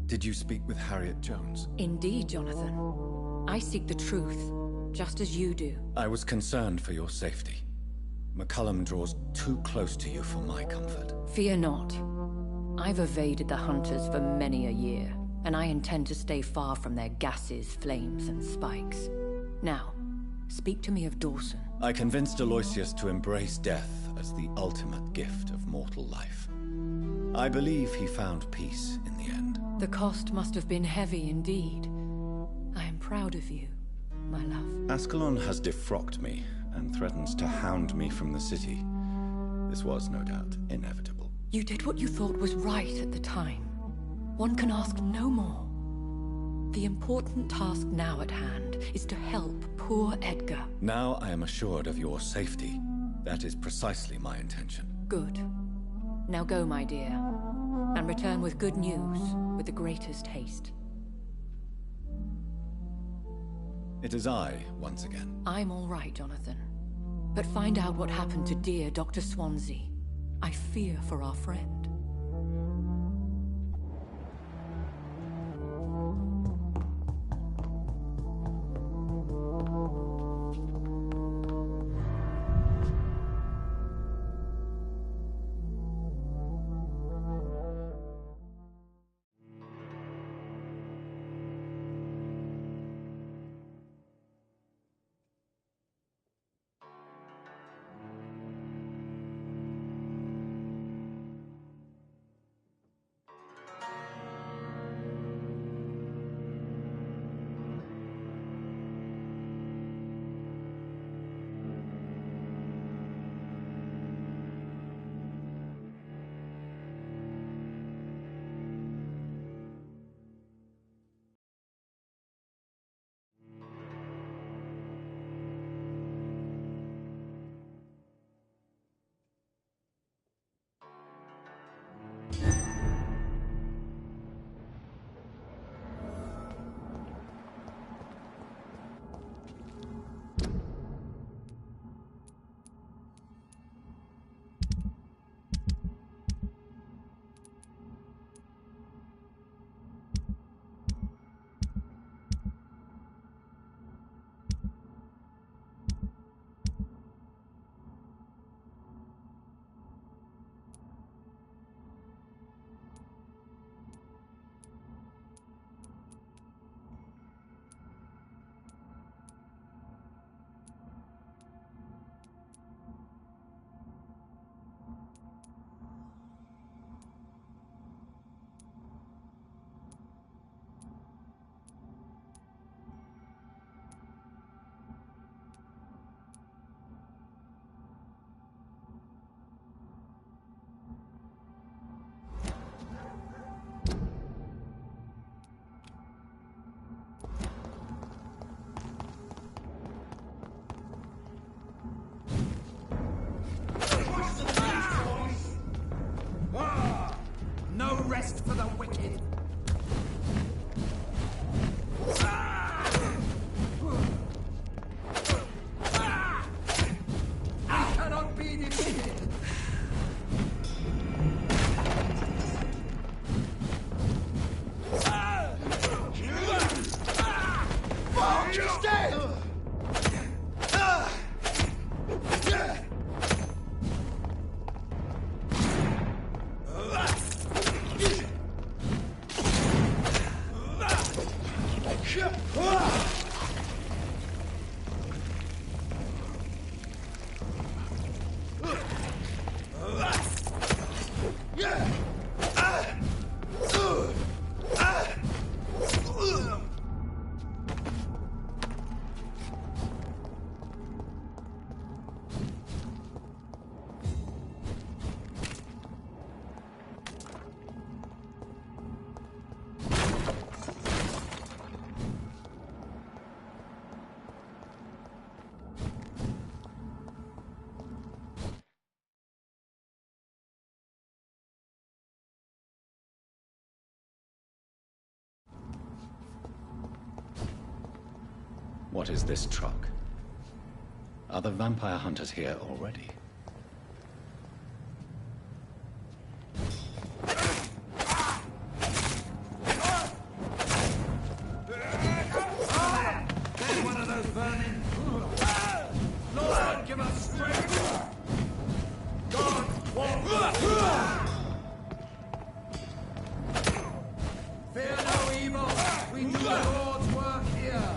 A: Did you speak with Harriet Jones?
P: Indeed, Jonathan. I seek the truth, just as you do.
A: I was concerned for your safety. McCullum draws too close to you for my comfort.
P: Fear not. I've evaded the hunters for many a year, and I intend to stay far from their gases, flames, and spikes. Now, speak to me of Dawson.
A: I convinced Aloysius to embrace death as the ultimate gift of mortal life. I believe he found peace in the end.
P: The cost must have been heavy indeed. I am proud of you, my love.
A: Ascalon has defrocked me and threatens to hound me from the city. This was, no doubt, inevitable.
P: You did what you thought was right at the time. One can ask no more. The important task now at hand is to help poor Edgar.
A: Now I am assured of your safety. That is precisely my intention.
P: Good. Now go, my dear, and return with good news with the greatest haste.
A: It is I, once again.
P: I'm all right, Jonathan. But find out what happened to dear Dr. Swansea. I fear for our friend.
A: What is this truck? Are the vampire hunters here already?
J: One of those vermin. Lord, give us strength. God, walk. Fear no evil. We do the Lord's work here.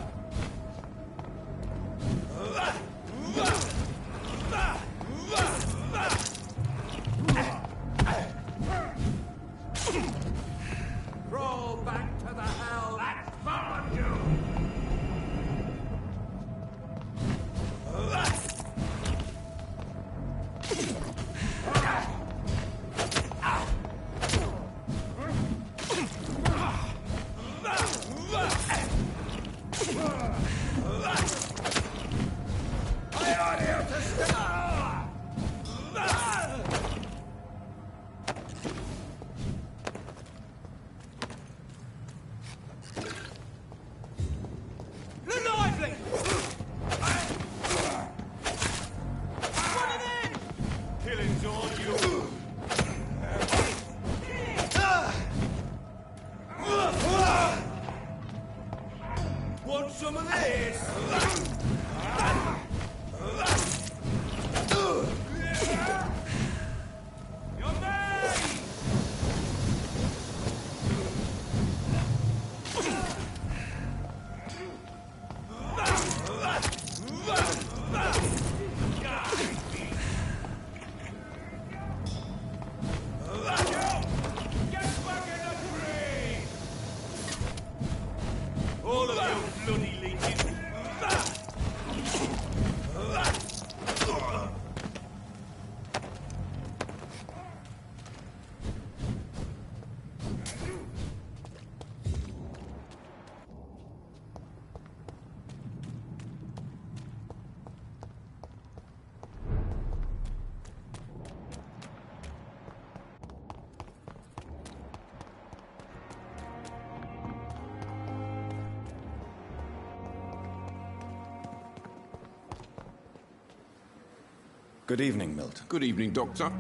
J: Roll back to the hell that followed you. Want some of this? Your name! Get back in the tree! All of you bloody leeches!
A: Good evening, Milton.
Q: Good evening, Doctor.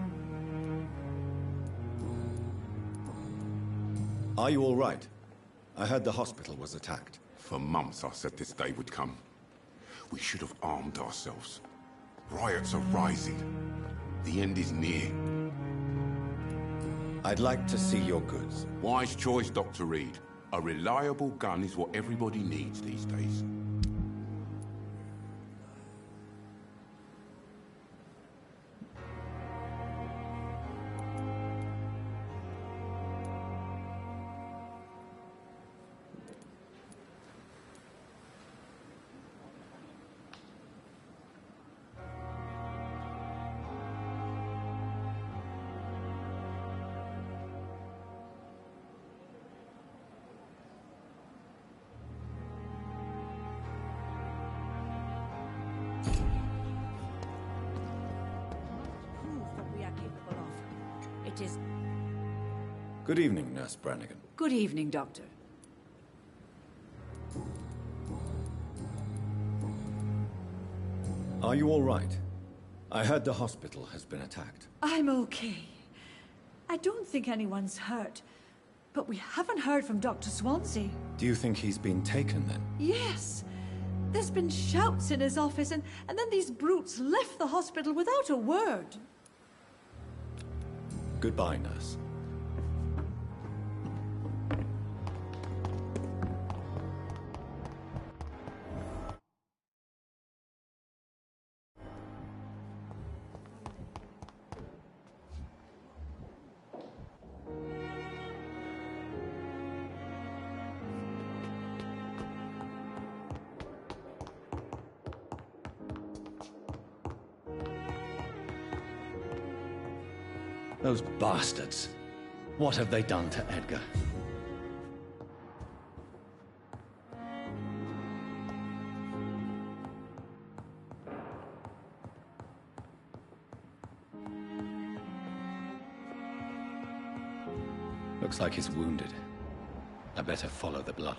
A: Are you all right? I heard the hospital was attacked.
Q: For months I said this day would come. We should have armed ourselves. Riots are rising. The end is near.
A: I'd like to see your goods.
Q: Wise choice, Dr. Reed. A reliable gun is what everybody needs these days.
N: It is...
A: Good evening, Nurse Brannigan.
N: Good evening, Doctor.
A: Are you all right? I heard the hospital has been attacked.
N: I'm okay. I don't think anyone's hurt. But we haven't heard from Dr. Swansea.
A: Do you think he's been taken, then?
N: Yes. There's been shouts in his office, and then these brutes left the hospital without a word.
A: Goodbye, nurse. Those bastards. What have they done to Edgar? Looks like he's wounded. I better follow the blood.